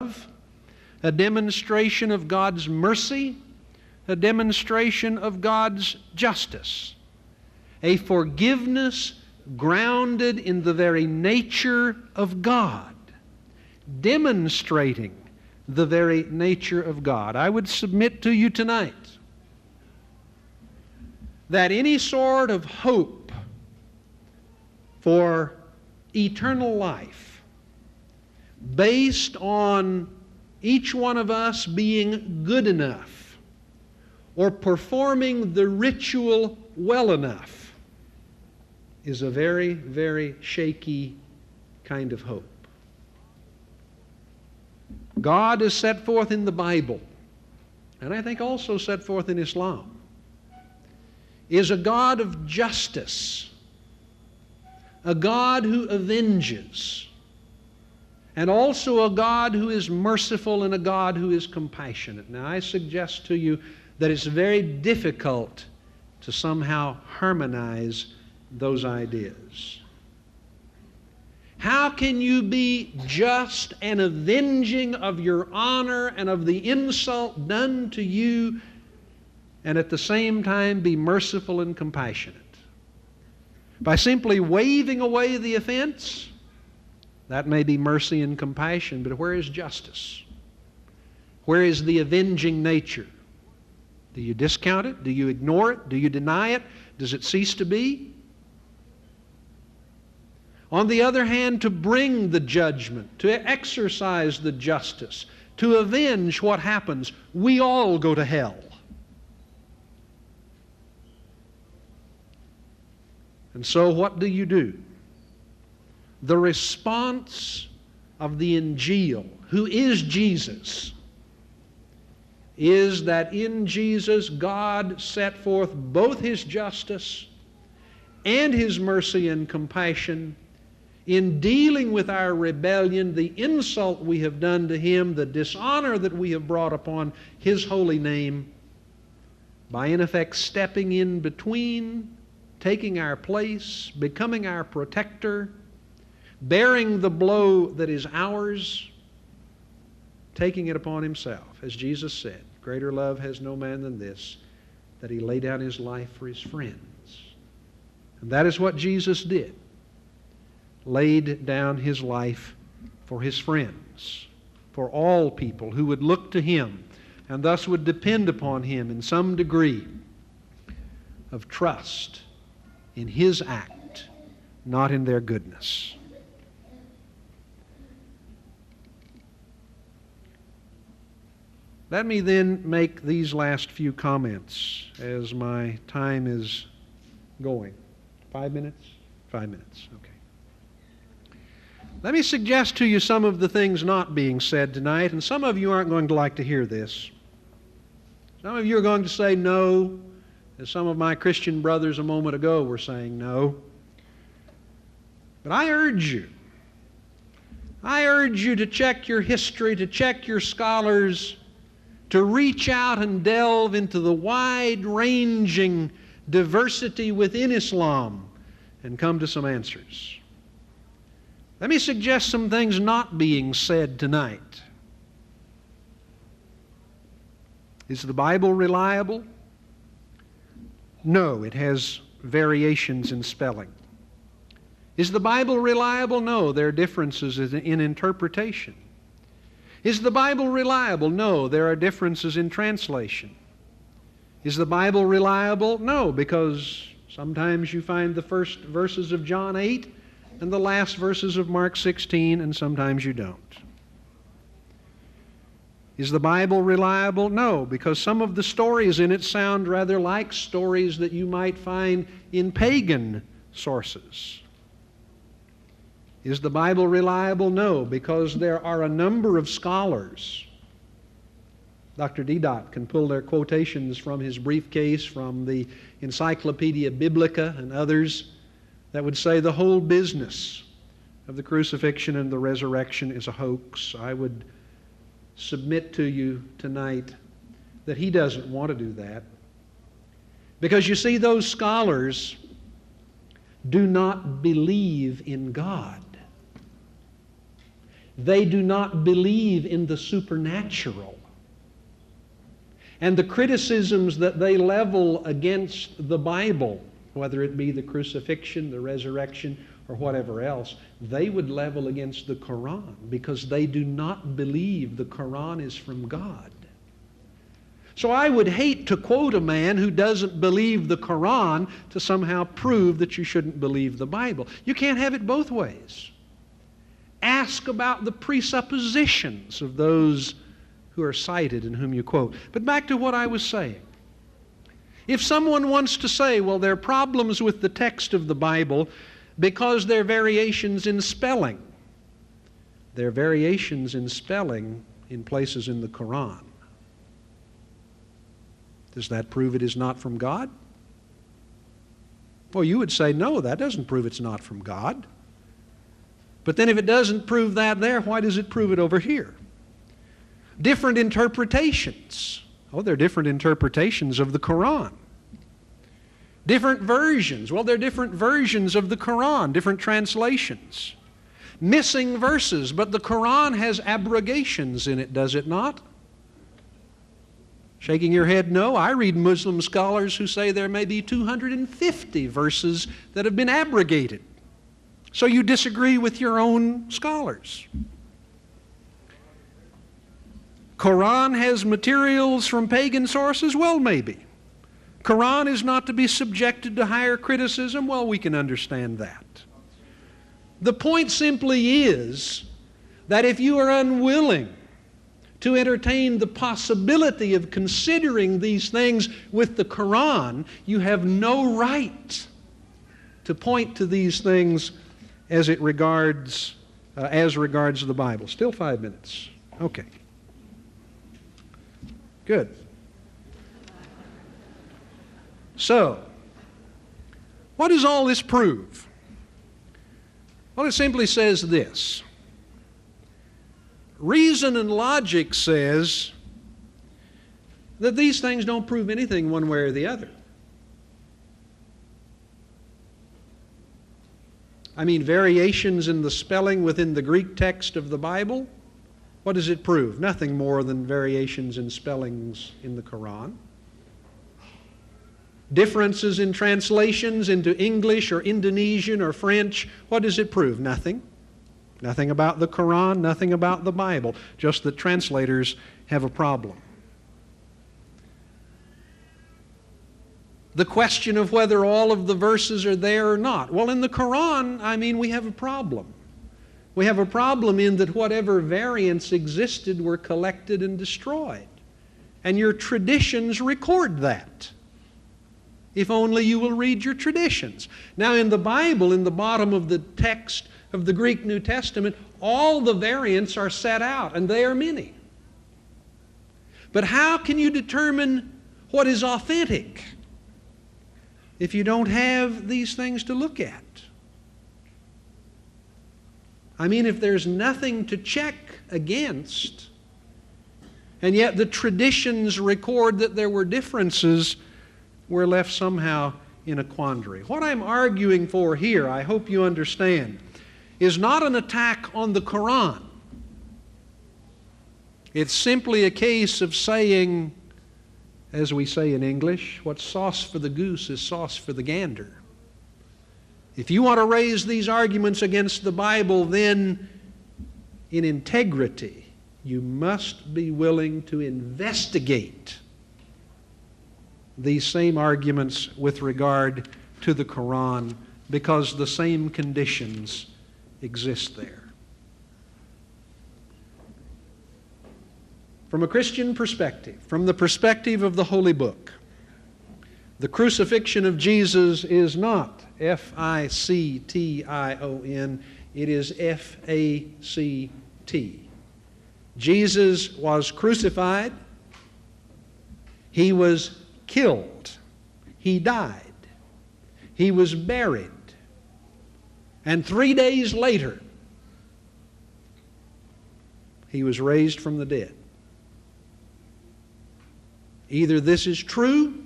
a demonstration of God's mercy, a demonstration of God's justice, a forgiveness grounded in the very nature of God, demonstrating the very nature of God. I would submit to you tonight that any sort of hope for eternal life based on each one of us being good enough or performing the ritual well enough is a very, very shaky kind of hope. God is set forth in the Bible, and I think also set forth in Islam, is a God of justice, a God who avenges, and also a God who is merciful and a God who is compassionate. Now, I suggest to you that it's very difficult to somehow harmonize those ideas. How can you be just and avenging of your honor and of the insult done to you and at the same time be merciful and compassionate? By simply waving away the offense, that may be mercy and compassion, but where is justice? Where is the avenging nature? Do you discount it? Do you ignore it? Do you deny it? Does it cease to be? On the other hand, to bring the judgment, to exercise the justice, to avenge what happens, we all go to hell. And so what do? The response of the Injil, who is Jesus, is that in Jesus God set forth both His justice and His mercy and compassion in dealing with our rebellion, the insult we have done to Him, the dishonor that we have brought upon His holy name, by in effect stepping in between, taking our place, becoming our protector, bearing the blow that is ours, taking it upon Himself. As Jesus said, greater love has no man than this, that He lay down His life for His friends. And that is what Jesus did. Laid down His life for His friends, for all people who would look to Him and thus would depend upon Him in some degree of trust in His act, not in their goodness. Let me then make these last few comments as my time is going. 5 minutes? 5 minutes, okay. Let me suggest to you some of the things not being said tonight, and some of you aren't going to like to hear this. Some of you are going to say no, as some of my Christian brothers a moment ago were saying no. But I urge you to check your history, to check your scholars, to reach out and delve into the wide-ranging diversity within Islam and come to some answers. Let me suggest some things not being said tonight. Is the Bible reliable? No, it has variations in spelling. Is the Bible reliable? No, there are differences in interpretation. Is the Bible reliable? No, there are differences in translation. Is the Bible reliable? No, because sometimes you find the first verses of John 8 and the last verses of Mark 16, and sometimes you don't. Is the Bible reliable? No, because some of the stories in it sound rather like stories that you might find in pagan sources. Is the Bible reliable? No, because there are a number of scholars. Dr. Deedat can pull their quotations from his briefcase, from the Encyclopedia Biblica and others, that would say the whole business of the crucifixion and the resurrection is a hoax. I would submit to you tonight that he doesn't want to do that. Because you see, those scholars do not believe in God. They do not believe in the supernatural. And the criticisms that they level against the Bible, whether it be the crucifixion, the resurrection, or whatever else, they would level against the Quran because they do not believe the Quran is from God. So I would hate to quote a man who doesn't believe the Quran to somehow prove that you shouldn't believe the Bible. You can't have it both ways. Ask about the presuppositions of those who are cited and whom you quote. But back to what I was saying. If someone wants to say, well, there are problems with the text of the Bible because there are variations in spelling. There are variations in spelling in places in the Quran. Does that prove it is not from God? Well, you would say, no, that doesn't prove it's not from God. But then if it doesn't prove that there, why does it prove it over here? Different interpretations. Oh, there are different interpretations of the Quran. Different versions. Well, there are different versions of the Quran, different translations. Missing verses, but the Quran has abrogations in it, does it not? Shaking your head, no. I read Muslim scholars who say there may be 250 verses that have been abrogated. So you disagree with your own scholars. Quran has materials from pagan sources? Well, maybe. Quran is not to be subjected to higher criticism? Well, we can understand that. The point simply is that if you are unwilling to entertain the possibility of considering these things with the Quran, you have no right to point to these things as regards the Bible. Still 5 minutes. Okay. Good. So, what does all this prove? Well, it simply says this. Reason and logic says that these things don't prove anything one way or the other. I mean, variations in the spelling within the Greek text of the Bible, what does it prove? Nothing more than variations in spellings in the Quran. Differences in translations into English or Indonesian or French, what does it prove? Nothing. Nothing about the Quran, nothing about the Bible, just that translators have a problem. The question of whether all of the verses are there or not. Well, in the Quran, we have a problem. We have a problem in that whatever variants existed were collected and destroyed. And your traditions record that. If only you will read your traditions. Now, in the Bible, in the bottom of the text of the Greek New Testament, all the variants are set out, and they are many. But how can you determine what is authentic if you don't have these things to look at? If there's nothing to check against, and yet the traditions record that there were differences, we're left somehow in a quandary. What I'm arguing for here, I hope you understand, is not an attack on the Quran. It's simply a case of saying, as we say in English, what's sauce for the goose is sauce for the gander. If you want to raise these arguments against the Bible, then in integrity, you must be willing to investigate these same arguments with regard to the Quran, because the same conditions exist there. From a Christian perspective, from the perspective of the Holy Book, the crucifixion of Jesus is not F-I-C-T-I-O-N, it is F-A-C-T. Jesus was crucified, He was killed, He died, He was buried, and 3 days later, He was raised from the dead. Either this is true